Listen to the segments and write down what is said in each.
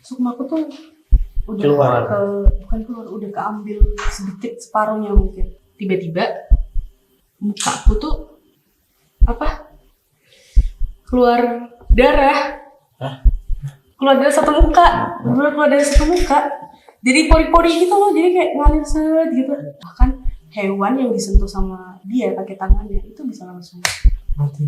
Sukmaku tuh udah Keluar. bukan keluar, udah keambil sedikit separuhnya mungkin. Tiba-tiba mukaku tuh keluar darah. Hah? Keluar dari satu muka, keluar dari satu muka. Jadi pori-pori gitu loh, jadi kayak ngalir set gitu. Bahkan hewan yang disentuh sama dia pakai tangannya itu bisa langsung Mati.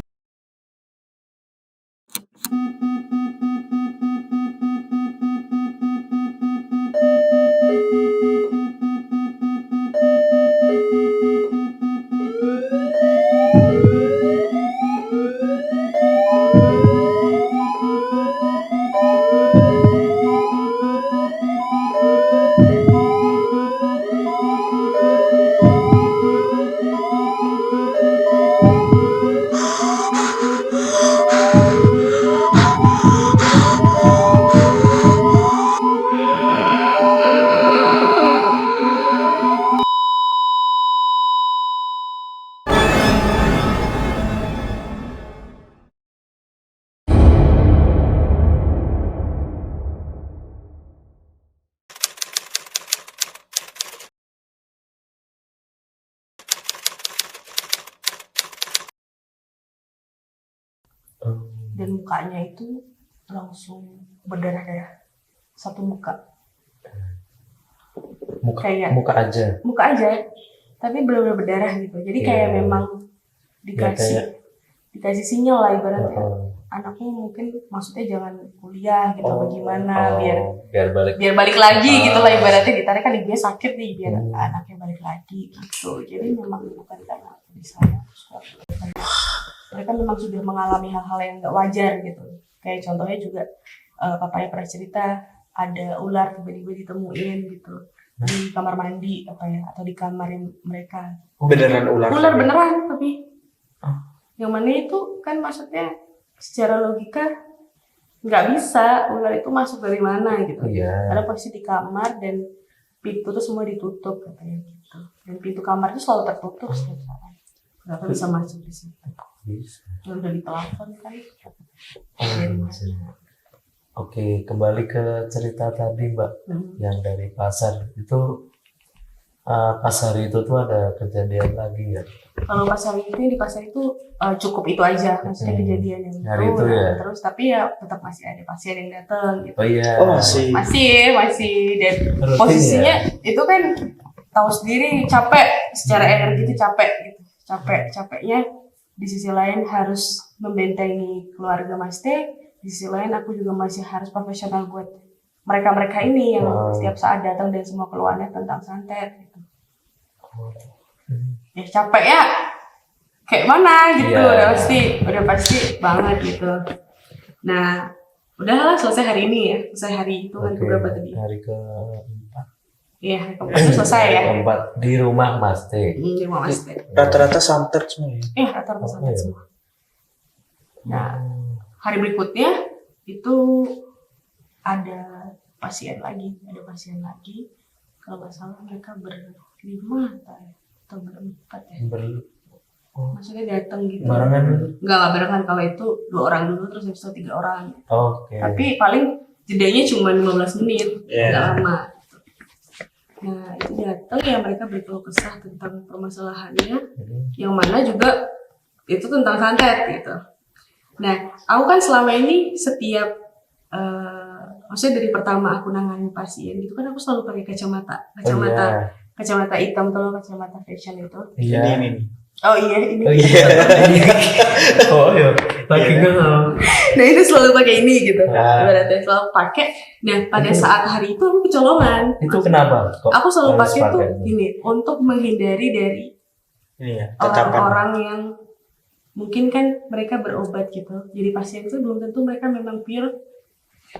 dan mukanya itu langsung berdarah-darah satu muka. Muka aja. Muka aja, tapi benar-benar berdarah gitu. Jadi kayak memang dikasih sinyal lah ibaratnya. Anakku mungkin maksudnya jangan kuliah gitu, bagaimana biar balik lagi gitu lah ibaratnya, ditarik kan ibunya sakit nih biar anaknya balik lagi gitu. Jadi memang bukan karena aku di sana, mereka memang sudah mengalami hal-hal yang nggak wajar gitu. Kayak contohnya juga papanya pernah cerita ada ular tiba-tiba ditemuin gitu di kamar mandi atau di kamar mereka. Beneran ular Beneran tapi yang mana itu kan maksudnya secara logika nggak bisa ular itu masuk dari mana gitu. Ada posisi di kamar dan pintu tuh semua ditutup katanya gitu, dan pintu kamar itu selalu tertutup setiap saat. Kenapa bisa masuk di situ? Udah ditelepon kan. Oke, kembali ke cerita tadi Mbak, yang dari pasar itu. Pas hari itu tuh ada kejadian lagi ya? Kalau pas hari itu di pasar itu cukup itu aja, maksudnya kejadian yang hari itu ya. Terus tapi ya tetap masih ada pasien yang datang gitu. Oh iya. Masih dan posisinya ya? Itu kan tahu sendiri capek, secara energi itu capeknya. Di sisi lain harus membentengi keluarga Mas T, di sisi lain aku juga masih harus profesional buat mereka ini yang setiap saat datang dan semua keluarnya tentang santet gitu. Ya capek ya, kayak mana gitu, udah pasti banget gitu. Nah, udahlah selesai hari ini ya, selesai hari itu kan keberapa tadi? Hari ke-4. Iya, hari selesai ya. Ke-4 di rumah Mas T. Di rumah Mas T. Rata-rata santet semua ya? Iya, rata-rata santet semua. Nah, hari berikutnya itu ada pasien lagi. Kalau nggak salah mereka berlima atau berempat ya. Maksudnya datang gitu. Barengan? Enggak barengan, kalau itu 2 orang dulu terus habis itu 3 orang. Oke. Tapi paling jedanya cuma 15 menit, nggak lama. Nah itu datang ya, mereka berkeluh kesah tentang permasalahannya, yang mana juga itu tentang santet gitu. Nah aku kan selama ini setiap maksudnya dari pertama aku nangani pasien gitu kan aku selalu pakai kacamata hitam tuh, kacamata fashion itu. Ini. Oh iya. Nah itu selalu pakai ini gitu. Berarti selalu pakai. Nah pada saat hari itu aku kecolongan. Itu kenapa? Aku selalu pakai tuh ini untuk menghindari dari orang-orang yang mungkin kan mereka berobat gitu. Jadi pasien itu belum tentu mereka memang pure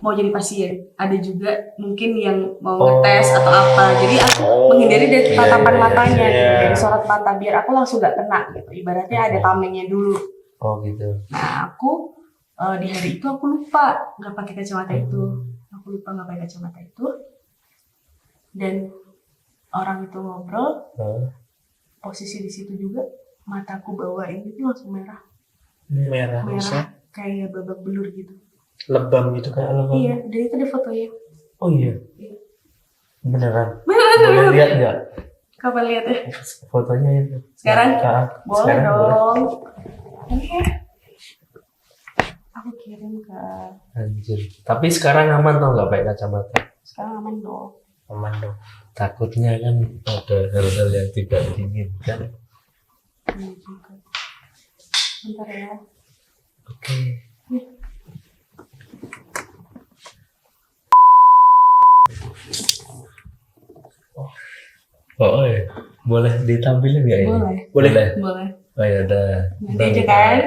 mau jadi pasien. Ada juga mungkin yang mau ngetes atau apa. Jadi aku menghindari dari tatapan matanya, dari sorot mata, biar aku langsung gak kena gitu. Ibaratnya ada tamengnya dulu. Oh gitu. Nah aku di hari itu aku lupa nggak pakai kacamata itu. Dan orang itu ngobrol, posisi di situ juga mataku bawain itu langsung merah, kayak babak belur gitu. Lebam gitu kan. Kayak lebam. Iya, dan itu ada fotonya. Oh iya. Iya. Beneran. Beneran. Boleh lihat nggak Kapan lihat ya? fotonya itu? Sekarang? Ah, Boleh sekarang dong. Oke. Aku kirim ke. Anjir. Tapi sekarang aman tau nggak pakai kacamata? Sekarang aman dong. Aman dong. Takutnya kan ada hal-hal yang tidak diinginkan. Iya juga. Bentar ya. Oke. Oh, iya. Boleh ditampilin nggak ini? Boleh. Boleh. Boleh. Oh ya udah. Nanti aja kan.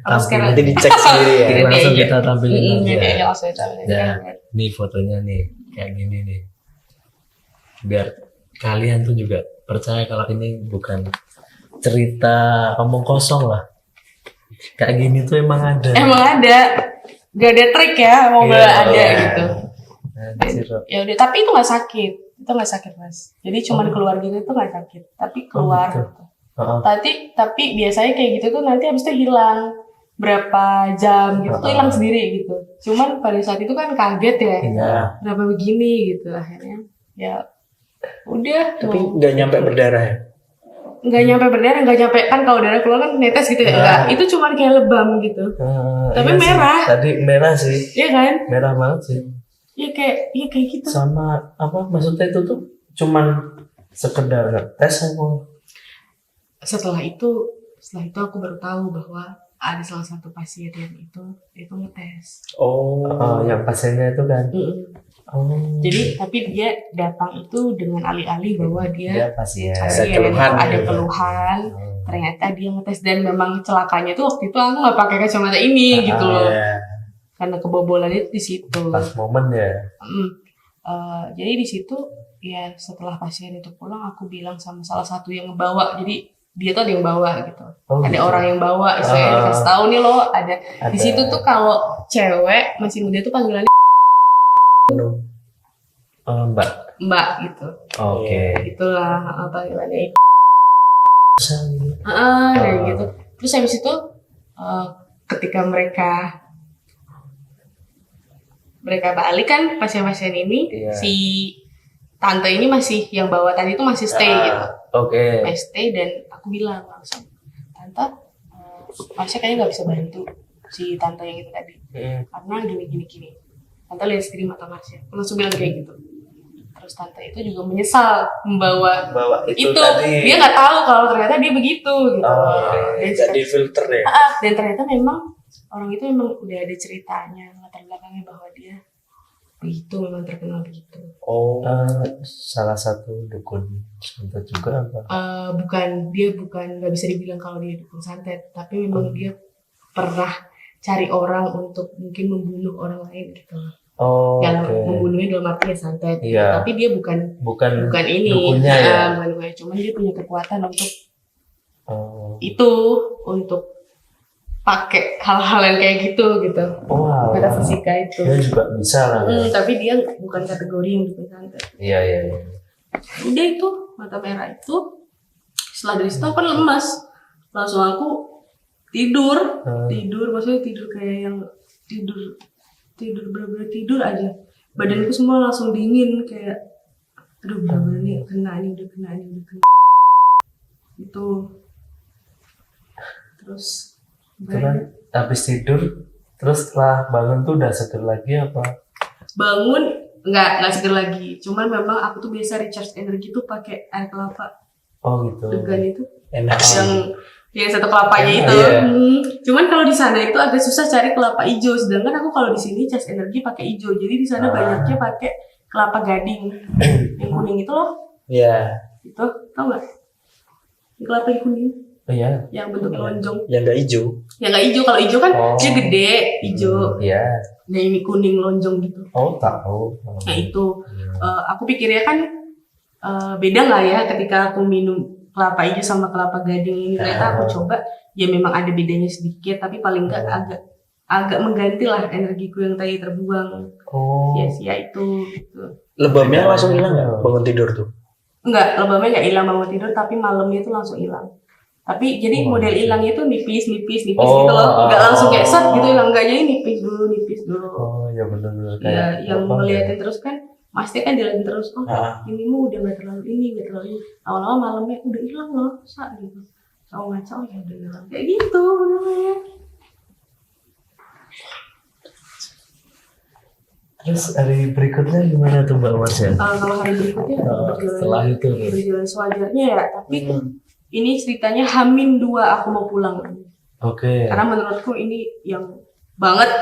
Aku sekarang. Nanti dicek sendiri ya. Nanti Langsung aja. kita tampilin Nanti aja. aja langsung tampilin. Ya, nih fotonya nih kayak gini nih. Biar kalian tuh juga percaya kalau ini bukan cerita omong kosong lah. Kayak gini tuh emang ada. Emang ada. Gak ada trik ya, mau Iya, ada iya. gitu. Anjir. Ya udah, tapi itu nggak sakit. Itu nggak sakit, Mas. Jadi cuman keluar gitu itu nggak sakit, tapi keluar. gitu. Gitu. Heeh. Tapi biasanya kayak gitu tuh nanti habis itu hilang berapa jam gitu tuh hilang sendiri gitu. Cuman pada saat itu kan kaget ya. Iya. Kenapa begini gitu akhirnya. Ya udah. Tapi nggak nyampe berdarah ya. Nggak nyampe berdarah, nggak nyampe kan kalau darah keluar kan netes gitu ya. Enggak, itu cuman kayak lebam gitu. Tapi Iya sih. merah. Tadi merah sih. Iya kan? Merah banget sih. Iya kayak gitu. Sama apa maksudnya itu tuh cuman sekedar ngetes apa? Setelah itu aku baru tahu bahwa ada salah satu pasien yang itu ngetes. Oh. Yang pasiennya itu kan. Oh. Jadi tapi dia datang itu dengan alih-alih bahwa dia Dia pasien. Ada keluhan. ada keluhan. Ternyata dia ngetes dan memang celakanya tuh waktu itu aku nggak pakai kacamata ini gitu loh. Iya. Karena kebobolan itu di situ. Pas momen ya. Jadi di situ ya setelah pasien itu pulang aku bilang sama salah satu yang ngebawa. Jadi dia tuh ada yang bawa gitu. Oh, Ada gitu. orang yang bawa, saya dikasih tahu nih loh ada. Ada. Di situ tuh kalau cewek masih muda tuh panggilannya Mbak. Mbak gitu. Oke. Itulah panggilannya itu. Bisa gitu. Kayak gitu. Terus habis itu ketika mereka balik kan pasien-pasien ini Iya. si tante ini masih yang bawa tadi itu masih stay gitu. Oke. Masih stay dan aku bilang langsung tante Masya kayaknya nggak bisa bantu si tante yang itu tadi karena gini. Tante lihat sendiri mata Marsha. Aku langsung bilang kayak gitu. Terus tante itu juga menyesal membawa itu. tadi. Dia nggak tahu kalau ternyata dia begitu gitu. Dan Nggak difilter ya. dan ternyata memang orang itu memang udah ada ceritanya latar belakangnya bahwa dia begitu, memang terkenal begitu. Oh. Salah satu dukun santet juga apa? Dia bukan nggak bisa dibilang kalau dia dukun santet, tapi memang dia pernah cari orang untuk mungkin membunuh orang lain gitu. Oh, Yang oke. membunuhnya dalam arti ya santet, gitu. Iya. Tapi dia bukan ini, dukunnya ya. bukan dukunnya, cuman dia punya kekuatan untuk Oh. itu, untuk pakai hal-hal yang kayak gitu. Wow. Metafisika itu. Dia juga bisa lah. Ya. Tapi dia bukan kategori yang dukun santet. Iya. Udah itu mata merah itu, setelah dari situ aku kan lemas, langsung aku tidur maksudnya tidur kayak yang tidur bener-bener tidur aja, badanku semua langsung dingin kayak aduh bener-bener nih udah kena itu. Terus Terus habis tidur, terus setelah bangun tuh udah seger lagi apa? bangun nggak seger lagi, cuman memang aku tuh biasa recharge energi tuh pakai air kelapa Oh gitu. degan itu Enak sih. yang satu kelapanya itu. Iya. Cuman kalau di sana itu agak susah cari kelapa hijau, sedangkan aku kalau di sini cas energi pakai hijau. Jadi di sana banyaknya pakai kelapa gading yang kuning itu loh. Iya. Itu tau nggak? Kelapa yang kuning Oh iya. yang bentuk lonjong. Yang nggak hijau. Yang nggak hijau, kalau hijau kan Oh. dia gede hijau. Iya. Nah ini kuning lonjong gitu. Oh tahu. Nah itu aku pikirnya kan beda nggak ya ketika aku minum kelapa hijau sama kelapa gading ini. Ternyata aku coba, ya memang ada bedanya sedikit, tapi paling nggak agak mengganti lah energiku yang tadi terbuang. Oh. Ya itu gitu. Lebamnya langsung hilang nggak bangun tidur tuh? Enggak, lebamnya nggak hilang bangun tidur, tapi malamnya itu langsung hilang. Tapi jadi Oh, model iya. hilangnya itu nipis Oh, gitu loh. Nggak langsung kayak set gitu oh. hilang, enggak, jadi nipis dulu. Oh ya benar-benar Ya, kayak yang apa ya? ngeliatin terus kan, Masnya kan diliatin terus, oh ini mu udah nggak terlalu ini. Awal-awal malamnya udah hilang loh, gitu. Kalau ngaca, oh ya udah hilang, kayak gitu benernya. Terus hari berikutnya gimana tuh Mbak Marsha? Kalau hari berikutnya Setelah itu nih. berjalan sewajarnya ya, tapi ini ceritanya H-2 aku mau pulang. Oke. Karena menurutku ini yang banget.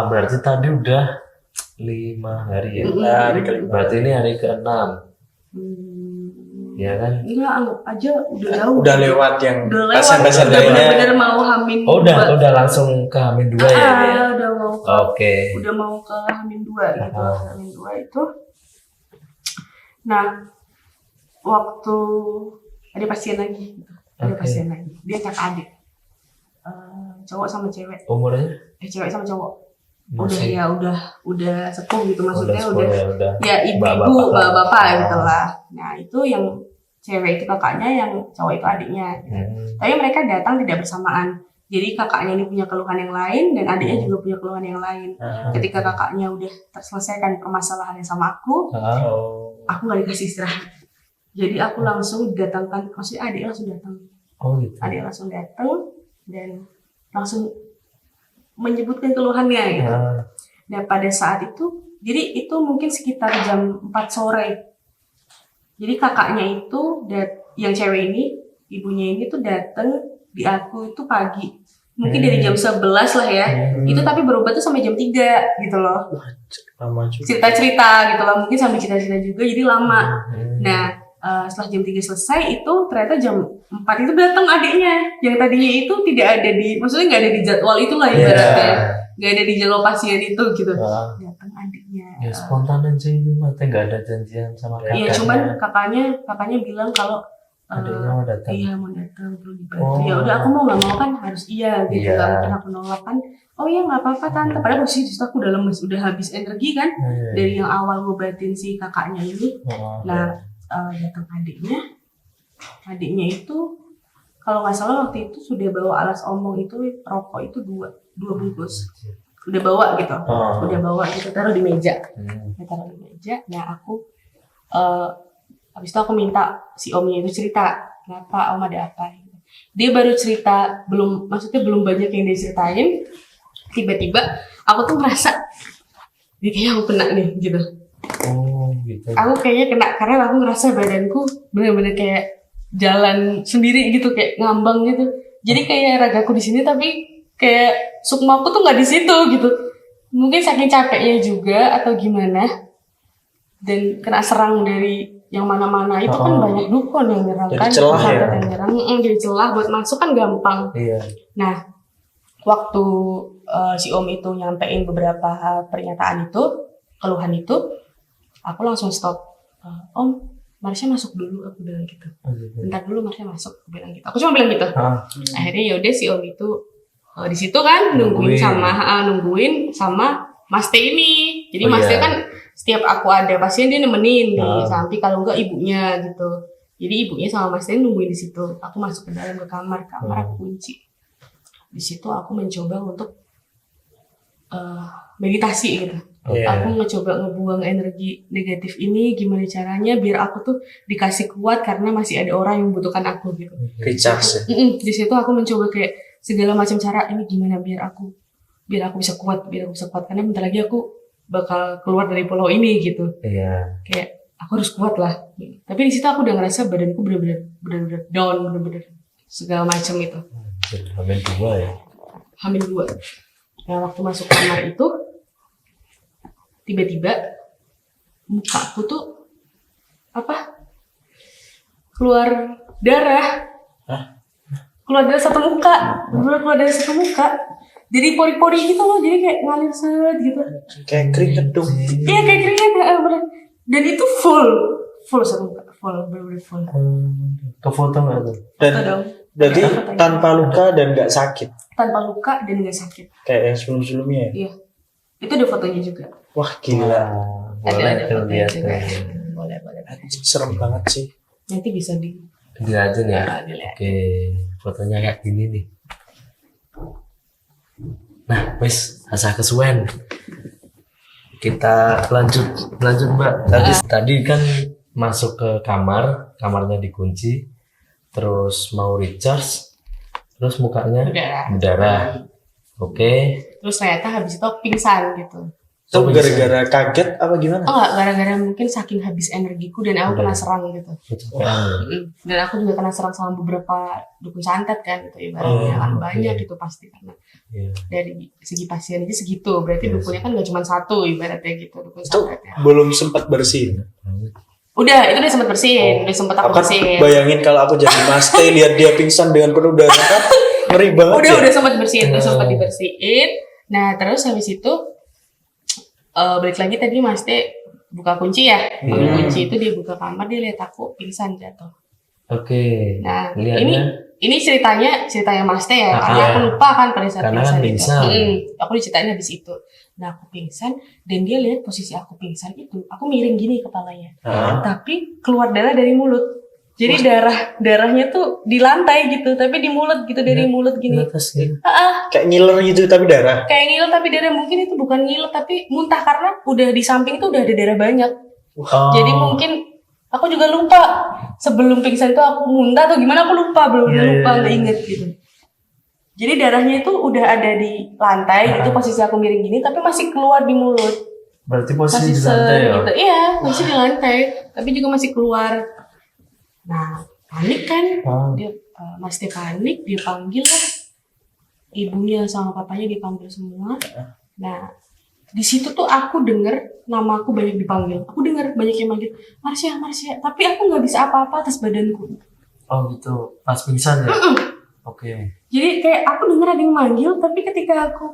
Berarti tadi udah 5 hari ya. Hari kelima. Berarti ini hari ke-6. Ya kan? Enggak, anggap aja udah jauh. Udah lewat yang Udah lewat. pesan-pesan Udah lainnya. bener-bener mau H-2. Oh, udah langsung ke H-2 ya. Udah mau ke, Oke. udah mau ke H-2 gitu. H-2 itu. Nah, waktu ada pasien lagi gitu. Ada Oke. pasien lagi. Dia kakak adik. Cowok sama cewek. Umurnya? Cewek sama cowok. Masih Udah sepuh gitu, maksudnya sepuh udah ya, ya Bapak-bapak. bapak gitu lah. Nah itu yang cewek itu kakaknya, yang cowok itu adiknya. Tapi mereka datang tidak bersamaan. Jadi kakaknya ini punya keluhan yang lain dan adiknya juga punya keluhan yang lain. Ketika kakaknya udah terselesaikan permasalahannya sama aku nggak dikasih istirahat. Jadi aku langsung datangkan, maksudnya adik langsung datang. Oh gitu. Adik langsung datang dan langsung menyebutkan keluhannya gitu. Nah pada saat itu, jadi itu mungkin sekitar jam 4 sore. Jadi kakaknya itu, yang cewek ini, ibunya ini tuh datang di aku itu pagi. Mungkin dari jam 11 lah ya. Itu tapi berobat tuh sampai jam 3 gitu loh. Lama juga. Cerita-cerita gitu loh, mungkin sambil cerita-cerita juga, jadi lama. Nah setelah jam 3 selesai itu ternyata jam 4 itu datang adiknya. Yang tadinya itu tidak ada maksudnya nggak ada di jadwal itulah ibaratnya. Nggak ada di jadwal pasien itu gitu. Datang adiknya. Ya spontan aja itu, matanya nggak ada janjian sama kakaknya. Iya, cuman kakaknya bilang kalau adiknya mau datang. iya mau datang perlu dibantu. Ya udah aku mau nggak mau kan harus iya gitu. Iya. Nggak mungkin aku nolak kan. Oh iya nggak apa-apa tante. Padahal posisi di situ aku udah lemes, udah habis energi kan dari yang awal ngobatin si kakaknya ini. Nah datang adiknya itu kalau nggak salah waktu itu sudah bawa alas omong itu, rokok itu dua bungkus. Udah bawa gitu, taruh di meja. Nah aku habis itu aku minta si omnya itu cerita kenapa om ada apa. Dia baru cerita, maksudnya belum banyak yang dia ceritain. Tiba-tiba aku tuh ngerasa ini kayaknya aku kena nih gitu. Gitu. Aku kayaknya kena karena aku ngerasa badanku bener-bener kayak jalan sendiri gitu, kayak ngambang gitu. Jadi kayak ragaku di sini tapi kayak sukmaku tuh nggak di situ gitu. Mungkin saking capeknya juga atau gimana. Dan kena serang dari yang mana-mana itu kan banyak dukun yang nyerang kan. Jadi celah ya. Yang nyerang, jadi celah buat masuk kan gampang. Iya. Nah waktu si om itu nyampein beberapa pernyataan itu, keluhan itu, aku langsung stop. Om, Marsha masuk dulu, aku bilang gitu. Bentar dulu Marsha masuk, aku bilang gitu. Aku cuma bilang gitu. Akhirnya yaudah si om itu di situ kan nungguin sama Mas T ini. Jadi Mas T kan setiap aku ada pasien dia nemenin nih, sampai kalau enggak ibunya gitu. Jadi ibunya sama Mas T nungguin di situ. Aku masuk ke dalam ke kamar aku kunci. Di situ aku mencoba untuk meditasi gitu. Aku mencoba ngebuang energi negatif ini, gimana caranya biar aku tuh dikasih kuat karena masih ada orang yang membutuhkan aku gitu. Recharge. Di situ aku mencoba kayak segala macam cara, ini gimana biar aku bisa kuat, karena bentar lagi aku bakal keluar dari pulau ini gitu. Iya. Kayak aku harus kuat lah. Tapi di situ aku udah ngerasa badanku bener-bener down, bener-bener segala macam itu. H-2 ya. H-2. Nah waktu masuk kamar itu tiba-tiba mukaku tuh keluar darah. Keluar darah satu muka. Jadi pori-pori gitu loh, jadi kayak ngalir set gitu. Kayak keringet dong. Iya kayak keringet, bener. Dan itu full satu muka, bener-bener full. Ke foto nggak tuh? Berarti tanpa luka dan nggak sakit. Tanpa luka dan nggak sakit. Kayak yang sebelum-sebelumnya. Iya. Itu ada fotonya juga. Wah gila. Boleh tuh lihat. Boleh. Serem banget sih. Nanti bisa Dilihatin ya. Nah, dilihat. Oke, fotonya kayak gini nih. Nah, wes asa kesuwen. Kita lanjut Mbak. Tadi kan masuk ke kamarnya dikunci, terus mau recharge, terus mukanya berdarah. Oke. Terus ternyata habis itu aku pingsan gitu. Itu gara-gara kaget apa gimana? Oh enggak, gara-gara mungkin saking habis energiku dan aku kena serang gitu. Dan aku juga kena serang sama beberapa dukun santet kan gitu, ibaratnya kan banyak gitu pasti karena dari segi pasien aja segitu, berarti dukunnya kan nggak cuma satu ibaratnya gitu dukun santetnya. Belum sempat bersihin. Udah, itu udah sempat bersihin, udah sempat aku bersihin. Bayangin kalau aku jadi Mas T lihat dia pingsan dengan penuh darah kan ngeri banget. Udah sempat bersihin, udah sempat dibersihin. Nah terus habis itu balik lagi tadi Mas T buka kunci ya, kunci itu dia buka kamar, dia lihat aku pingsan jatuh. Oke. Nah ini ceritanya Mas T ya, karena aku lupa kan pada saat pingsan itu. Aku diceritain habis itu. Nah aku pingsan dan dia lihat posisi aku pingsan itu, aku miring gini kepalanya, tapi keluar darah dari mulut. Jadi darahnya tuh di lantai gitu, tapi di mulut gitu, dari mulut gini. Kayak ngiler gitu tapi darah. Kayak ngiler tapi darah, mungkin itu bukan ngiler tapi muntah karena udah di samping itu udah ada darah banyak. Jadi mungkin aku juga lupa sebelum pingsan itu aku muntah atau gimana, aku lupa, lupa nggak inget gitu. Jadi darahnya itu udah ada di lantai, itu posisi aku miring gini, tapi masih keluar di mulut. Berarti posisi masih di lantai ya? Gitu. Iya, posisi di lantai, tapi juga masih keluar. Nah, panik kan, Mas T panik, dia panggil lah, ibunya sama papanya dipanggil semua. Nah, di situ tuh aku denger nama aku banyak dipanggil, aku denger banyak yang manggil Marsha, tapi aku nggak bisa apa-apa atas badanku. Oh gitu, pas pingsan ya? Oke. Jadi kayak aku denger ada yang manggil, tapi ketika aku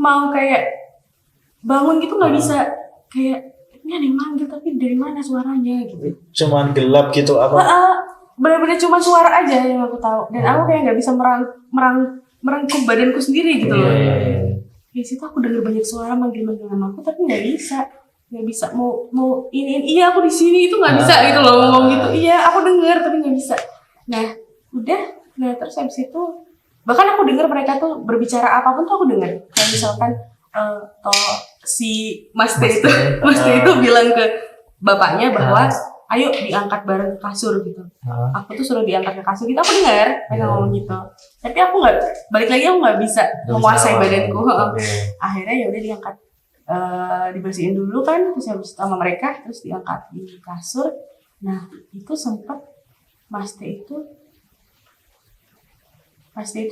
mau kayak bangun gitu nggak bisa, kayak ini ada yang manggil tapi dari mana suaranya gitu. Cuman gelap gitu apa? Benar-benar cuma suara aja yang aku tahu, dan aku kayak nggak bisa merangkum badanku sendiri gitu loh. Di situ aku dengar banyak suara manggil-manggil nama aku, tapi nggak bisa mau ini iya aku di sini itu nggak bisa gitu loh, ngomong gitu. Iya aku dengar tapi nggak bisa. Nah terus habis itu bahkan aku dengar mereka tuh berbicara apapun tuh aku dengar. Kayak misalkan si Mas T itu bilang ke bapaknya bahwa ayo diangkat bareng ke kasur gitu. Aku tuh suruh diangkat ke kasur gitu, aku dengar mereka ngomong gitu. Tapi aku balik lagi aku nggak bisa menguasai badanku. Akhirnya ya udah diangkat, dibersihin dulu kan, terus habis sama mereka, terus diangkat di kasur. Nah itu sempat Mas T itu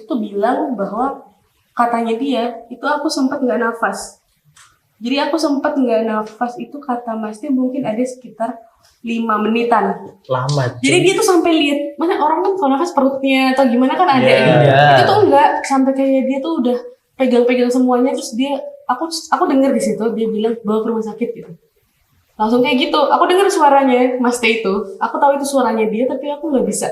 tuh bilang bahwa katanya dia itu aku sempat nggak nafas. Jadi aku sempat nggak nafas itu kata Mas T mungkin ada sekitar 5 menitan. Lama. Jadi dia tuh sampai lihat, mana orang kan kalau nafas perutnya atau gimana kan ada gitu. Itu tuh enggak, sampai kayak dia tuh udah pegang-pegang semuanya, terus dia aku dengar di situ dia bilang bawa ke rumah sakit gitu. Langsung kayak gitu. Aku dengar suaranya Mas T itu. Aku tahu itu suaranya dia, tapi aku nggak bisa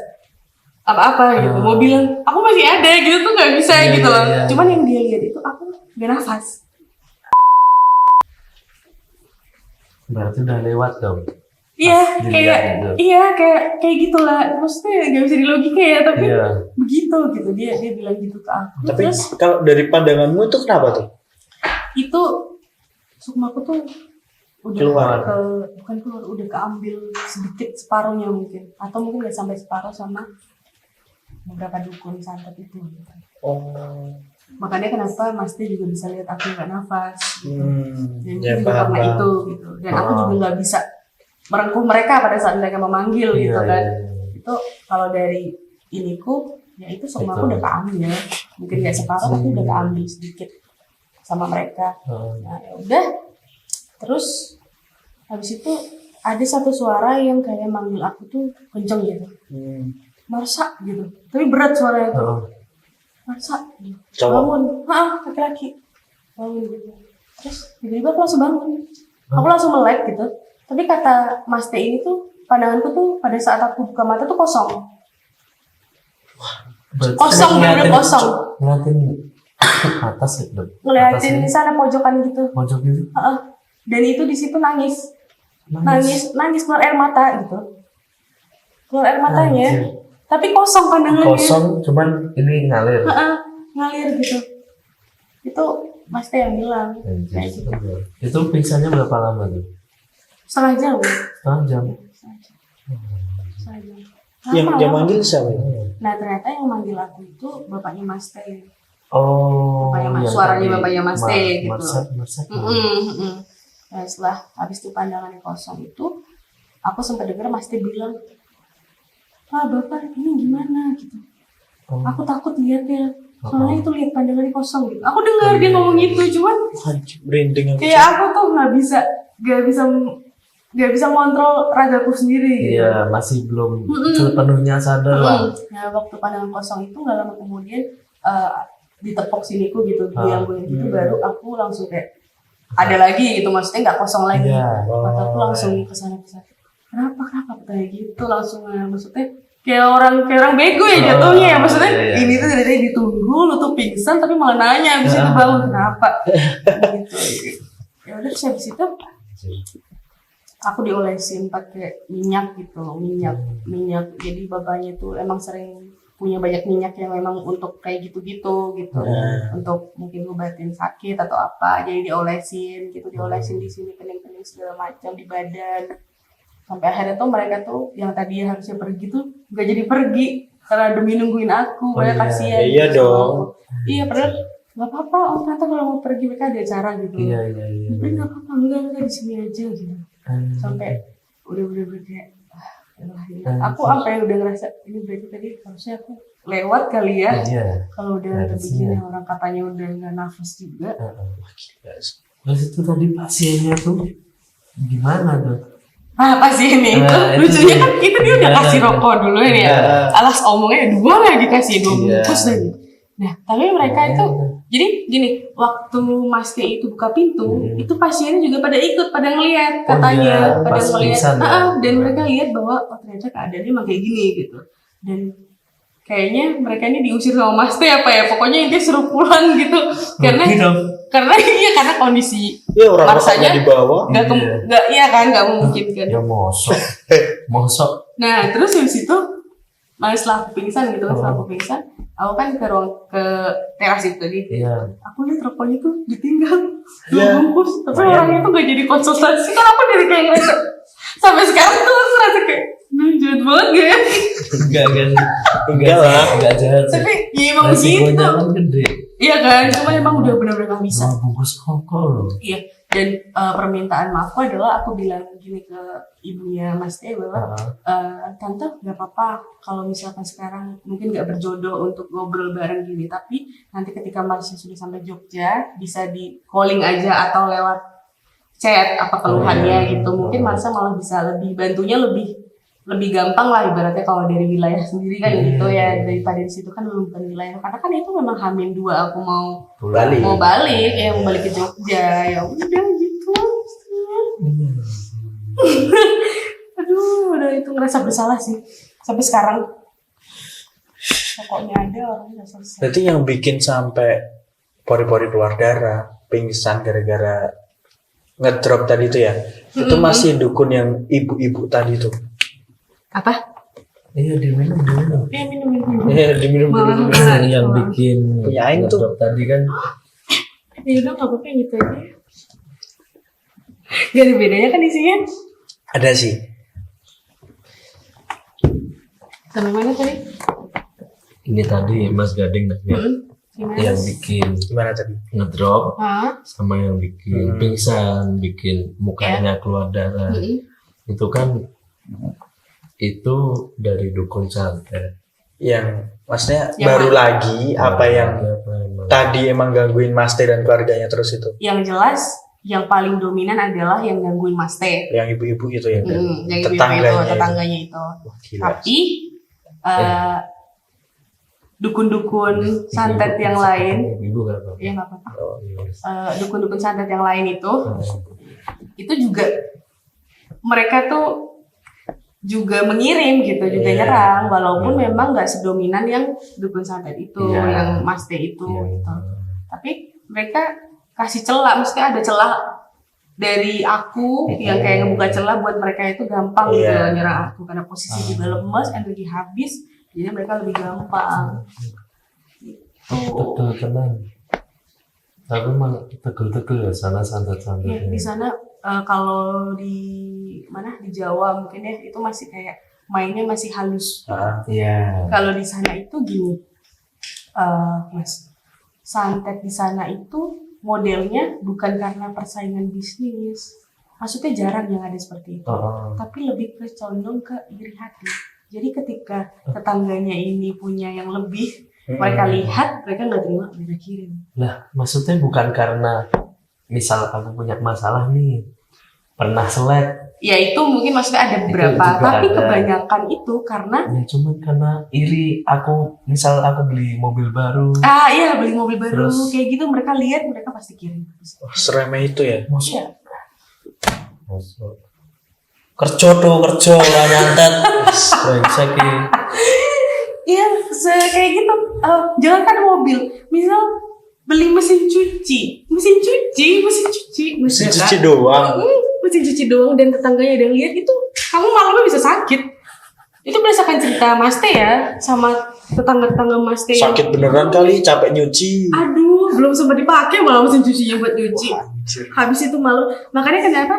apa-apa gitu. Mau bilang aku masih ada gitu tuh nggak bisa gitu loh. Cuman yang dia lihat itu aku nggak nafas. Berarti udah lewat dong. Iya, kayak gitulah. Maksudnya nggak bisa dilogika ya, tapi begitu gitu. Dia bilang gitu ke aku. Tapi terus, kalau dari pandanganmu itu kenapa tuh? Itu sukmaku tuh udah bukan keluar, udah keambil sedikit separuhnya mungkin, atau mungkin nggak sampai separuh sama beberapa dukun santet itu. Makanya kenapa Mas T juga bisa lihat aku nggak nafas gitu. Dan itu juga karena itu gitu. Dan aku juga nggak bisa merengkuh mereka pada saat mereka memanggil gitu kan. Itu kalau dari iniku ya itu semua aku udah keambil, mungkin nggak separuh tapi udah keambil sedikit sama mereka. Nah ya udah, terus habis itu ada satu suara yang kayak manggil aku tuh kenceng gitu, Marsha gitu, tapi berat suaranya tuh. Marsha, bangun, laki-laki, bangun gitu. Terus tiba-tiba aku langsung bangun, aku langsung melek gitu. Tapi kata Mas T ini tuh, pandanganku tuh pada saat aku buka mata tuh kosong. Kosong, bener-bener kosong. Ngeliatin atas ya? Ngeliatin di sana pojokan gitu. Pojok gitu? Dan itu di situ nangis keluar air mata gitu. Keluar air matanya. tapi kosong pandangannya. Kosong, cuman ini ngalir. Ngalir gitu. Itu Mas Teh yang bilang. Kayak gitu. Itu pingsannya berapa lama tuh? Setengah jam. Setengah jam. Setengah jam. Yang manggil siapa? Nah ternyata yang manggil aku itu bapaknya Mas Teh. Oh, Bapaknya suaranya bapaknya Mas Teh gitu. Marsat. Nah setelah habis itu pandangannya kosong itu, aku sempat dengar Mas Teh bilang, bapak ini gimana gitu. Aku takut lihatnya. Soalnya itu lihat pandangannya kosong gitu. Aku dengar dia ngomong gitu, cuman Merinding aku. kayak aku tuh nggak bisa ngontrol ragaku sendiri gitu. Iya, masih belum sepenuhnya sadar lah. Nah waktu pandangan kosong itu nggak lama kemudian ditepok siniku gitu, goyang-goyang gitu, baru aku langsung kayak ada lagi gitu, maksudnya nggak kosong lagi. Mataku langsung kesana. Kenapa kayak gitu langsung, maksudnya kayak orang bego ya jatuhnya ya, maksudnya ini tuh dari tadi ditunggu lu tuh pingsan tapi malah nanya abis itu bangun kenapa gitu. Ya udah terus habis itu aku diolesin pakai minyak gitu, minyak. Jadi bapaknya tuh emang sering punya banyak minyak yang memang untuk kayak gitu untuk mungkin ngobatin sakit atau apa, jadi diolesin di sini, kening-kening segala macam di badan. Sampai akhirnya tuh mereka tuh yang tadinya harusnya pergi tuh nggak jadi pergi karena demi nungguin aku. Mereka kasihan. Iya gitu. dong. Iya padahal nggak apa-apa, ternyata kalau mau pergi mereka ada cara gitu. Iya. Tapi nggak apa-apa, enggak di sini aja gitu. Sampai udah kayak aku sampai udah ngerasa ini berarti tadi harusnya aku lewat kali ya. Kalau udah begini orang katanya udah nggak nafas juga. Terus itu tadi pasiennya tuh gimana tuh? Pas ini itu lucunya kan itu dia udah kasih rokok dulu ya. Alas omongnya 2 lagi kasih 2 bungkus lagi. Nah tapi mereka itu jadi gini, waktu Mas T itu buka pintu, itu pasiennya juga pada ikut, pada ngeliat katanya, pada ngeliat, dan mereka lihat bahwa ternyata keadaannya emang kayak gini gitu. Dan kayaknya mereka ini diusir sama Mas T apa ya, pokoknya intinya suruh pulang gitu, karena kondisi Marsanya di bawah. Nggak mungkin kan. Ya mosok. Nah terus habis itu setelah aku pingsan gitu, aku kan ke teras itu tadi. Aku lihat rokoknya tuh ditinggal 2 bungkus, tapi orangnya tuh gak jadi konsultasi. Kan aku dari kayak ngerasa sampai sekarang tuh aku ngerasa kayak jahat banget gak ya? Enggak lah, enggak jahat. Tapi ya emang begitu. Kan gede. Iya kan, cuma emang udah benar-benar gak bisa. Bungkus rokok loh. Iya, dan permintaan maafku adalah aku bilang gini ke ibunya Mas Teh bahwa tante nggak apa-apa kalau misalkan sekarang mungkin nggak berjodoh untuk ngobrol bareng gini, tapi nanti ketika Marsnya sudah sampai Jogja bisa di calling aja atau lewat chat apa keluhannya gitu. Mungkin Marsha malah bisa bantunya lebih gampang lah ibaratnya kalau dari wilayah sendiri kan gitu ya, daripada di situ kan memang bukan wilayah, karena kan itu memang H-2 aku mau balik ke Jogja, ya udah gitu. Aduh, udah itu ngerasa bersalah sih sampai sekarang. Pokoknya ada orang nggak selesai. Berarti yang bikin sampai pori-pori keluar darah, pingsan gara-gara ngedrop tadi itu ya, itu masih dukun yang ibu-ibu tadi tuh. Apa? Iya diminum. Iya minum. Iya diminum dulu. Yang bikin punya aing tuh tadi kan. Ya udah nggak apa-apa gitu aja. Gak ada bedanya kan isinya? Ada sih. Sampai mana tadi? Ini tadi Mas Gading nanya. Yang bikin gimana tadi? Ngedrop sama yang bikin pingsan, bikin mukanya keluar darah. Itu kan itu dari dukun santet. Yang maksudnya baru lagi apa yang tadi emang gangguin Mas Teh dan keluarganya terus itu? Yang jelas yang paling dominan adalah yang gangguin Mas Teh. Yang ibu-ibu itu ya? Yang tetangganya itu. Tapi dukun-dukun santet yang lain, ya nggak apa-apa. Dukun-dukun santet yang lain itu juga mereka tuh juga mengirim gitu, juga nyerang, walaupun memang nggak sedominan yang dukun santet itu, yang Mas Teh itu gitu. Tapi mereka kasih celah, maksudnya ada celah dari aku yang kayak ngebuka celah buat mereka itu gampang gitu nyerang aku, karena posisi juga lemes, energi habis, jadi mereka lebih gampang. Tegel tenang. Tapi malah tegel-tegel ya sana santet-santet. Ya, di sana kalau di mana di Jawa mungkin ya itu masih kayak mainnya masih halus. Iya. Kalau di sana itu gini, Mas, santet di sana itu modelnya bukan karena persaingan bisnis. Maksudnya jarang yang ada seperti itu. Tapi lebih ke condong ke iri hati. Jadi ketika tetangganya ini punya yang lebih, mereka lihat, mereka nggak terima, mereka kirim. Lah, maksudnya bukan karena misal aku punya masalah nih, pernah selek. Ya itu mungkin maksudnya ada beberapa, tapi kebanyakan itu karena ya cuman karena iri aku, misal aku beli mobil baru. Iya beli mobil baru, terus, kayak gitu mereka lihat, mereka pasti kirim. Seremeh itu ya? Maksudnya? Kerja lah nyantet. Brengsek iki. Iya, kayak gitu. Jangan kan mobil, misal beli mesin cuci doang. Mesin cuci doang dan tetangganya ada yang lihat itu, kamu malamnya bisa sakit. Itu berdasarkan cerita Mas Teh ya, sama tetangga Mas Teh. Sakit beneran kali, capek nyuci. Aduh, belum sempat dipakai malah mesin cucinya buat nyuci. Habis itu malu. Makanya kenapa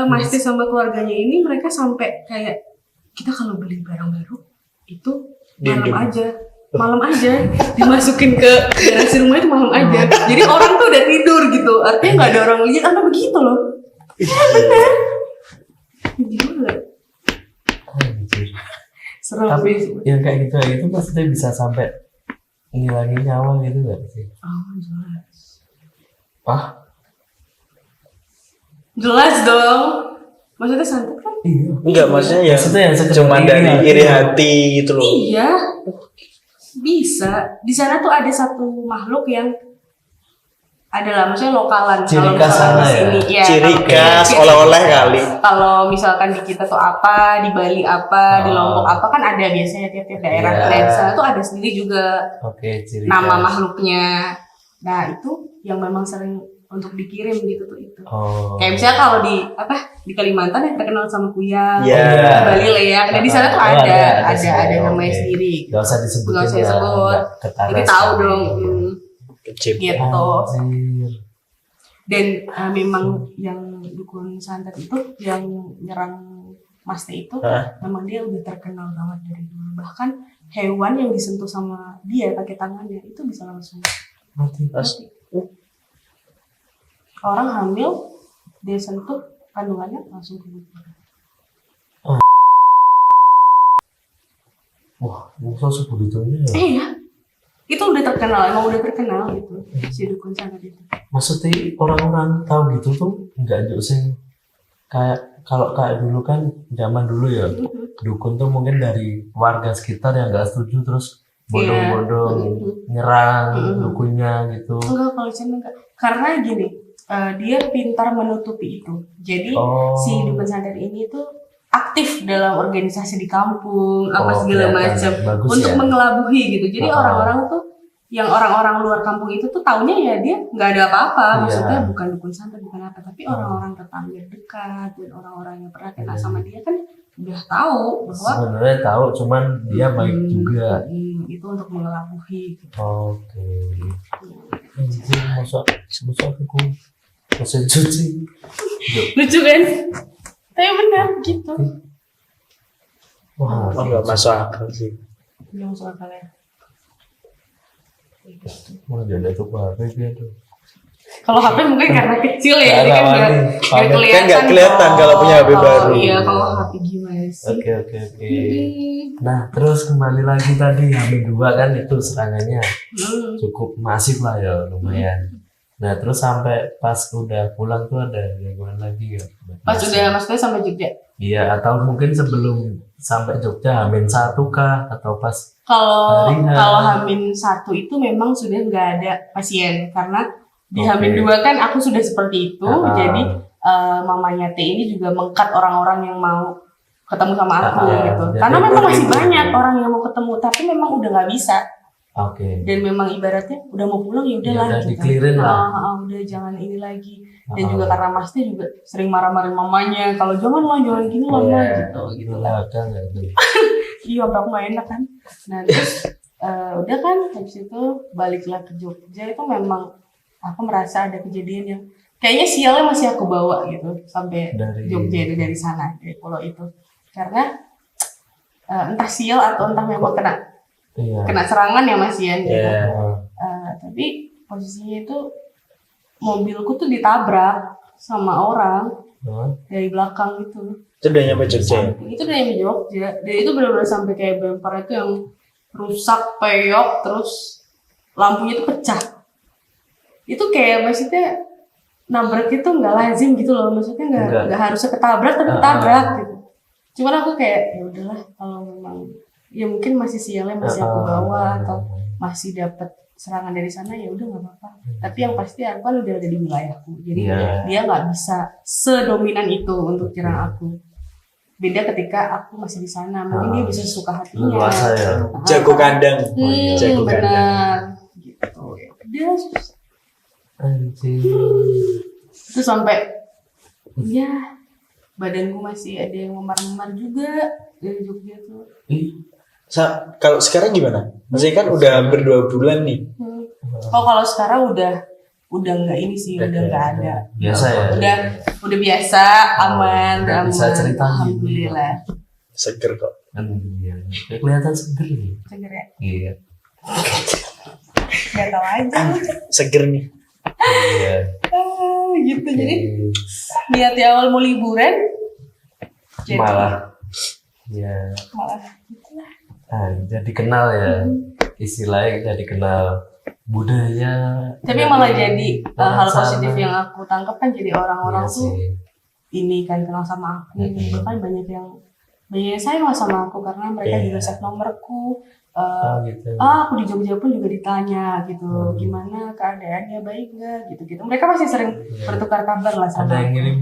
Mas Teh sama keluarganya ini mereka sampai kayak kita kalau beli barang baru itu malam aja dimasukin ke garasi rumah itu malam aja. Jadi orang tuh udah tidur gitu. Artinya nggak ada orang lihat, apa begitu loh? Ya benar. Gimana? Serem. Tapi yang kayak gitu maksudnya bisa sampai ngilangin nyawa gitu nggak sih? Jelas. Jelas dong. Maksudnya santet kan? Iya. Enggak, maksudnya ya yang cuma dari iri hati gitu loh. Iya. Bisa. Di sana tuh ada satu makhluk yang adalah maksudnya lokalan. Ciri khas sana ya. Ciri khas oleh-oleh kali. Kalau misalkan di kita tuh apa, di Bali apa, di Lombok apa kan ada biasanya tiap-tiap daerah. Nah, di sana tuh ada sendiri juga ciri nama khas. makhluknya. Nah, itu yang memang sering untuk dikirim gitu tuh itu. Kayak misalnya kalau di Kalimantan yang terkenal sama kuyang, di Bali leak. Nah, di sana tuh ada namanya sendiri. Gak usah disebutin. Gak usah disebut. Jadi tahu dong. Kecil. Gitu. Dan memang yang dukun santet itu yang nyerang Mas Teh itu memang dia udah terkenal banget dari dulu. Bahkan hewan yang disentuh sama dia pakai tangannya itu bisa langsung mati. Orang hamil dia sentuh kandungannya langsung keguguran. Wah, musuh sebegitunya ya? Iya. Itu udah terkenal, emang udah terkenal gitu si dukun santet itu. Maksudnya orang-orang tahu gitu tuh nggak sih kayak kalau kayak dulu kan zaman dulu ya dukun tuh mungkin dari warga sekitar yang nggak setuju terus bodong-bodong nyerang dukunnya gitu. Enggak, kalau saya enggak, karena gini dia pintar menutupi itu. Jadi si dukun santet ini tuh aktif dalam organisasi di kampung segala macam untuk mengelabui gitu. Jadi orang-orang tuh yang orang-orang luar kampung itu tuh taunya ya dia nggak ada apa-apa, maksudnya bukan dukun santet bukan apa, tapi orang-orang tetangga dekat dan orang-orang yang pernah kenal sama dia kan udah tahu bahwa sebenarnya tahu, cuman dia baik juga. Itu untuk mengelabui gitu. Masa aku mesin cuci lucu kan? Tapi benar gitu. Wah, nggak masuk akal sih. Nggak masuk akal ya. Mau jadi tuh HP gitu. Kalau HP mungkin karena kecil ya, jadi kan nggak kelihatan kalau punya HP baru. Iya, kalau HP gimana sih? Oke. Nah, terus kembali lagi tadi H2 kan itu serangannya cukup masif lah ya, lumayan. Nah, terus sampai pas udah pulang tuh ada gangguan lagi ya? Pas udah maksudnya sampai Jogja? Iya, atau mungkin sebelum sampai Jogja H-1 kah? Atau pas kalau H-1 itu memang sudah nggak ada pasien karena di H-2 kan aku sudah seperti itu. Jadi mamanya T ini juga meng-cut orang-orang yang mau ketemu sama aku gitu. Karena memang masih banyak orang yang mau ketemu, tapi memang udah nggak bisa. Dan memang ibaratnya udah mau pulang ya udahlah gitu. Diklirin lah. Udah jangan ini lagi. Dan juga karena Mas Teh juga sering marah-marahin mamanya kalau jangan gini lah gitu. Gitu lah kan. iya sampai aku nggak enak kan. Nah terus udah kan habis itu baliklah ke Jogja. Itu memang aku merasa ada kejadian yang kayaknya sialnya masih aku bawa gitu sampai Jogja itu, dari sana, dari pulau itu. Karena entah sial atau entah memang kena serangan ya Mas Ian gitu. Tapi posisinya itu mobilku tuh ditabrak sama orang dari belakang gitu. Itu udah nyampe Jogja. Itu udah nyampe Jogja. Dan itu benar-benar sampai kayak bumper itu yang rusak, peyok, terus lampunya itu pecah. Itu kayak maksudnya nabrak itu nggak lazim gitu loh. Maksudnya nggak harusnya ketabrak tapi ketabrak gitu. Cuman aku kayak ya udahlah, kalau memang ya mungkin masih sialnya masih aku bawa atau masih dapat serangan dari sana, ya udah nggak apa-apa. Tapi yang pasti aku kan udah ada di wilayahku, jadi dia nggak bisa sedominan itu untuk nyerang aku. Beda ketika aku masih di sana, mungkin dia bisa suka hatinya. Luasa ya. Jago kandang. Jago benar. kandang. Gitu. Dia Anjir. itu sampai ya badanku masih ada yang memar-memar juga dari Jogja tuh. Kalau sekarang gimana? Maksudnya kan udah hampir 2 bulan nih. Oh kalau sekarang udah nggak ini sih, udah nggak ada. Biasa ya. Udah biasa, aman, udah bisa cerita alhamdulillah. Seger kok. Iya. Kelihatan seger nih. Seger ya? Iya. Nggak tahu aja. Seger nih. Iya. Gitu. Jadi niat di awal mau liburan, Malah gitu lah. Jadi kenal ya, istilahnya jadi kenal budaya. Tapi malah jadi hal positif yang aku tangkap kan, jadi orang-orang tuh ini kan kenal sama aku. Bahkan banyak yang sayang lah sama aku karena mereka juga save nomorku. Gitu. Aku di Jogja pun juga ditanya gitu, gimana keadaannya, baik nggak gitu. Mereka masih sering bertukar kabar lah sama. Ada yang ngirim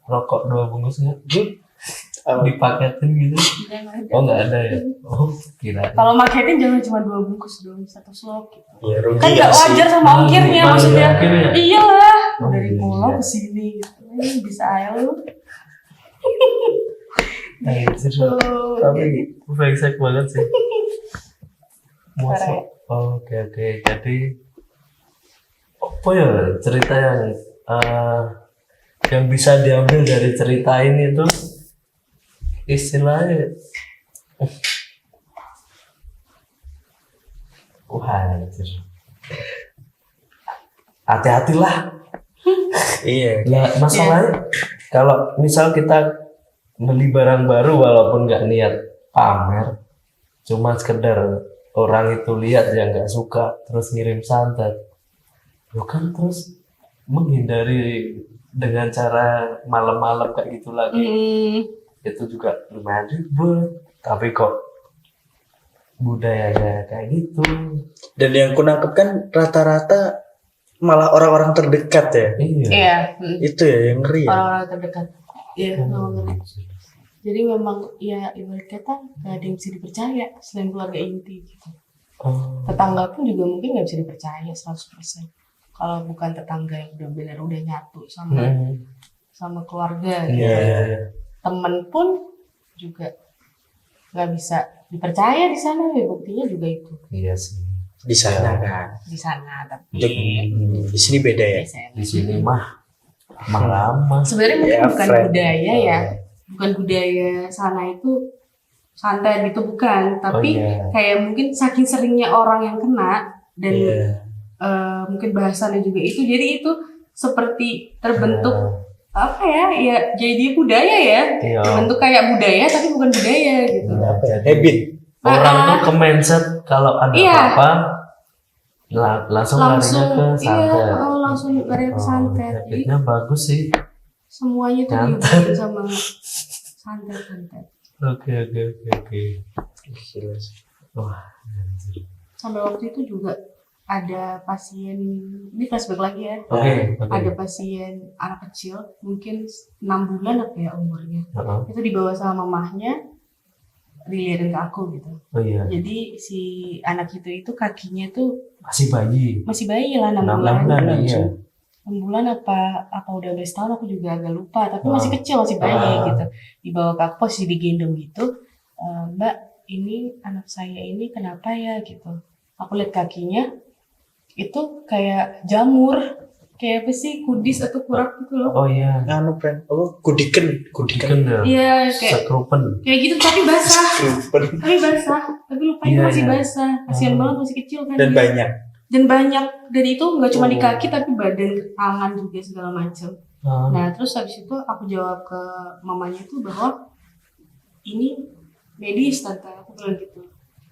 rokok 2 bungkus nggak? Dipaketin gitu? Oh nggak ada ya? Oh kira. Kalau maketin jangan cuma 2 bungkus dong, 1 slop gitu. Ya, rugi Kan nggak wajar sama ongkirnya maksudnya. Ya? Iyalah, dari pulau ke sini gitu. Bisa aja lu. Tapi brengsek banget sih. Oke. Jadi apa ya cerita yang bisa diambil dari cerita ini tuh istilahnya anjir. Hati-hatilah. Iya. Nah, masalahnya kalau misal kita beli barang baru walaupun nggak niat pamer, cuma sekedar orang itu lihat yang nggak suka terus ngirim santet, kan terus menghindari dengan cara malam-malam kayak gitu lagi. Itu juga lumayan ribet, tapi kok budayanya kayak gitu. Dan yang ku nangkep kan rata-rata malah orang-orang terdekat ya. Iya. Itu ya yang ngeri ya. Orang-orang terdekat. Iya, ngeri. Jadi memang ya ibarat kata gak ada yang bisa dipercaya selain keluarga inti gitu. Tetangga pun juga mungkin gak bisa dipercaya 100%. Kalau bukan tetangga yang benar-benar udah nyatu sama keluarga gitu. Temen pun juga gak bisa dipercaya di sana, ya buktinya juga itu. Iya sih. Di sana kan. Di sana tapi di sini beda ya. Di sini mah lama. Sebenarnya mungkin bukan budaya ya. Bukan budaya sana itu santai gitu, bukan, tapi kayak mungkin saking seringnya orang yang kena dan mungkin bahasannya juga itu, jadi itu seperti terbentuk apa ya jadi budaya ya, terbentuk kayak budaya tapi bukan budaya gitu. Habit. Orang tuh ke mindset kalau ada apa-apa langsung larinya ke santet. Langsung larinya ke santet. Habitnya bagus sih. Semuanya tuh dibuat sama santet. Oke. Wah, sampai waktu itu juga ada pasien, ini flashback lagi ya. Ada pasien anak kecil, mungkin 6 bulan apa ya umurnya. Itu dibawa sama mamahnya, dilihatin ke aku gitu. Jadi si anak itu kakinya tuh masih bayi lah, 6 bulan. 6 bulan apa udah setahun aku juga agak lupa, tapi masih kecil, masih bayi gitu. Dibawa ke aku, posisi digendong gitu. Mbak, ini anak saya ini kenapa ya gitu. Aku lihat kakinya itu kayak jamur, kayak apa sih, kudis atau kurap gitu loh. Oh iya. Anu friend, kudiken. Kudiken ya. Iya kayak Sekrupen. gitu tapi basah. Tapi lupanya Iya, masih iya. basah. Kasihan banget masih kecil kan. Dan dia. banyak. Dan banyak. Dan itu nggak cuma di kaki tapi badan, tangan juga segala macam. Nah terus habis itu aku jawab ke mamanya tuh bahwa ini medis tante, aku bilang gitu.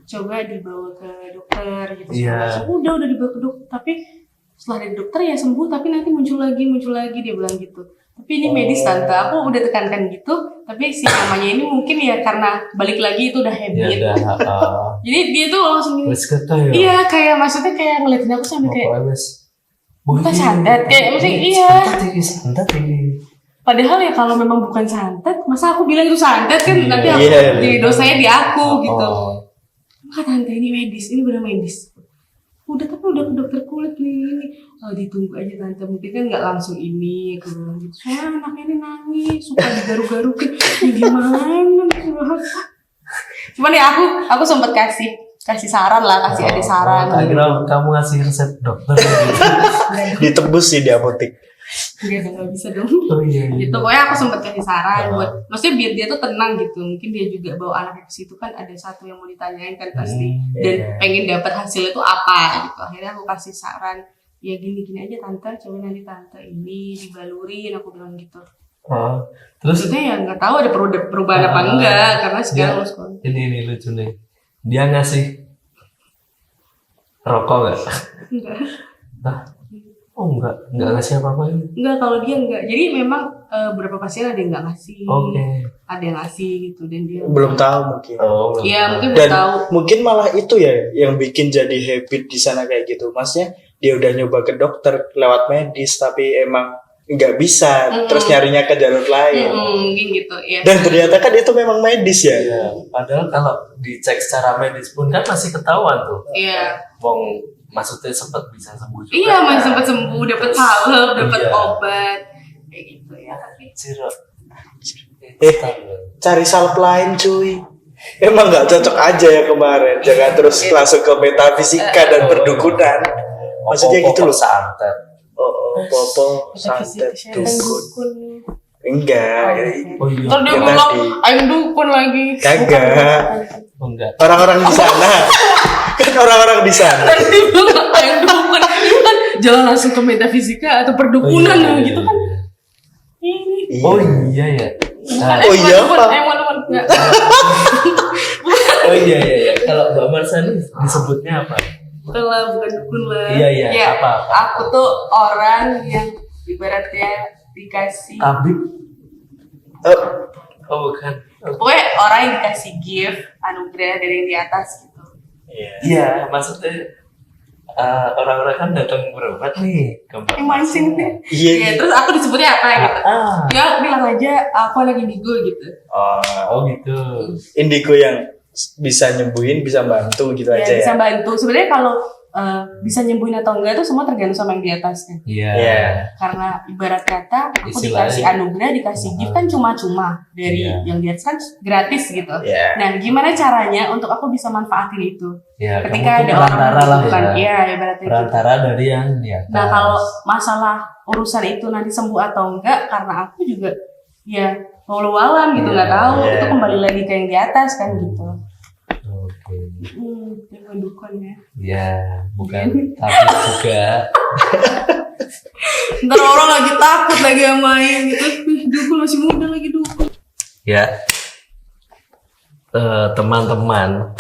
Coba dibawa ke dokter gitu. Iya. Udah dibawa ke dokter, tapi setelah dari dokter ya sembuh, tapi nanti muncul lagi dia bilang gitu. Tapi ini medis tante, aku udah tekankan gitu. Tapi si mamanya ini mungkin ya karena balik lagi itu udah habit. Ya udah. Jadi dia tuh langsung gini. Wes kata ya. Iya kayak maksudnya kayak ngeliatin aku sampai kayak Pokoknya wes. bukan santet, kayak maksudnya iya. Santet ini. Padahal ya kalau memang bukan santet, masa aku bilang itu santet kan nanti aku Iya. jadi dosanya di aku gitu. Oh. Enggak tante, ini medis, ini benar medis. Udah tapi udah ke dokter kulit nih. Oh, ditunggu aja tante, mungkin kan nggak langsung ini aku bilang gitu. Soalnya anaknya ini nangis, suka digaruk-garukin. Ini gimana? Cuman ya aku sempat kasih saran lah, kasih ada saran. Kira kamu ngasih resep dokter gitu. Ditebus sih di apotek. Nggak bisa dong. Oh iya. Gitu, pokoknya aku sempat kasih saran buat, maksudnya biar dia tuh tenang gitu. Mungkin dia juga bawa anaknya ke situ kan ada satu yang mau ditanyain kan pasti, dan pengen dapat hasil itu apa gitu. Akhirnya aku kasih saran, ya gini aja tante, coba nanti tante ini dibalurin, aku bilang gitu. Terus Maksudnya ya nggak tahu ada perubahan apa enggak, karena sekarang lo sekolah. ini lucu nih. Dia ngasih rokok nggak? Enggak. Oh enggak ngasih apa-apa ini. Enggak, kalau dia enggak. Jadi memang beberapa pasien ada yang enggak ngasih. Oke. Ada yang ngasih gitu dan dia Belum tahu mungkin. Oh, belum Iya, tahu. mungkin Dan belum tahu. mungkin malah itu ya yang bikin jadi habit di sana kayak gitu. Maksudnya dia udah nyoba ke dokter lewat medis tapi emang nggak bisa, terus nyarinya ke jalur lain. Mungkin gitu, ya. Dan ternyata kan itu memang medis ya. Iya, padahal kalau dicek secara medis pun kan masih ketahuan tuh. Iya. Wong maksudnya sempat bisa sembuh juga. Iya, masih sempat sembuh, dapat salep, dapat Iya. obat. Kayak gitu ya, tapi Ciro. Cari salep lain cuy. Emang nggak cocok aja ya kemarin. Jangan terus langsung ke metafisika dan perdukunan. Maksudnya gitu loh. Santet. Popo, santet, dukun. Enggak. Oh iya. ntar dia Yang bilang, tadi. ayo dukun lagi. Kagak. Oh enggak. Orang-orang di sana. Kan orang-orang di sana. Ntar dia bilang, ayo dukun. Itu kan jalan langsung ke metafisika atau perdukunan gitu kan. Ini. Oh iya ya. Nah, Oh iya, dukun, Pak. dukun. Nggak. oh iya. Kalau Mbak Marsani disebutnya apa? Lah, bukan dukun lah. Iya, Ya, apa? aku tuh orang yang ibaratnya dikasih, Tabib. Oh, Oh bukan. pokoknya orang yang dikasih gift, anugerah dari yang di atas gitu. Iya, maksudnya orang-orang kan datang berobat nih ke Mbak Mancing deh. iya. Iya, terus aku disebutnya apa gitu. Ah. Ya, bilang aja aku lagi indigo gitu. Oh gitu. Indigo yang bisa nyembuhin, bisa bantu gitu Ya, aja bisa ya. bantu. Sebenarnya kalau bisa nyembuhin atau enggak itu semua tergantung sama yang di atas kan. Iya. Iya. Karena ibarat kata aku Istilahnya. dikasih anugerah, dikasih gift kan cuma-cuma dari Iya. yang di atas kan gratis gitu. Iya. Nah, gimana caranya untuk aku bisa manfaatin itu? Ya, Ketika kamu ada tuh orang perantara lah membutuhkan, ya. iya ibaratnya gitu. Perantara dari yang di atas. Nah, kalau masalah urusan itu nanti sembuh atau enggak, karena aku juga ya walau alam gitu, nggak tahu. Iya. Itu kembali lagi ke yang di atas kan gitu. Oke. Yang dukun ya. Ya, bukan tapi juga. Ntar orang lagi takut lagi sama yang gitu. Dukun masih muda lagi dukun. Ya. Teman-teman,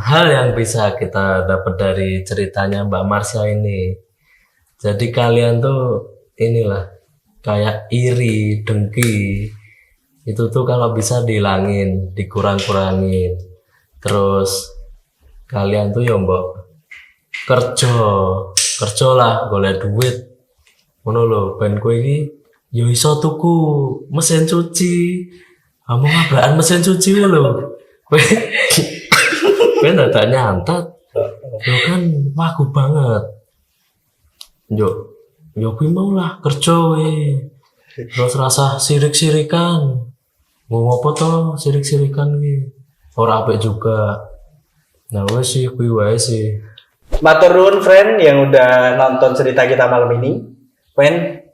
hal yang bisa kita dapat dari ceritanya Mbak Marsha ini. Jadi kalian tuh inilah kayak iri, dengki. Itu tuh kalau bisa dihilangin, dikurang-kurangin. Terus kalian tuh ya mbok kerja lah golek duit. Ngono lho, ben kowe iki ya iso tuku mesin cuci. Kamu ngabrakan mesin cuci lho. Kowe dadak nyantat. Yo kan wagu banget. Yo kuwi mau lah kerja we. Terus rasa sirik-sirikan. mau ngopo to sirik-sirikan iki. Ora apik juga. Nah, wes sih kuwi wae sih. Matur nuwun friend yang udah nonton cerita kita malam ini. Friend,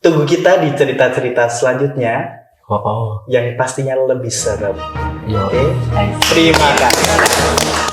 tunggu kita di cerita-cerita selanjutnya Oh. yang pastinya lebih seru. Yo. Oke. Terima kasih.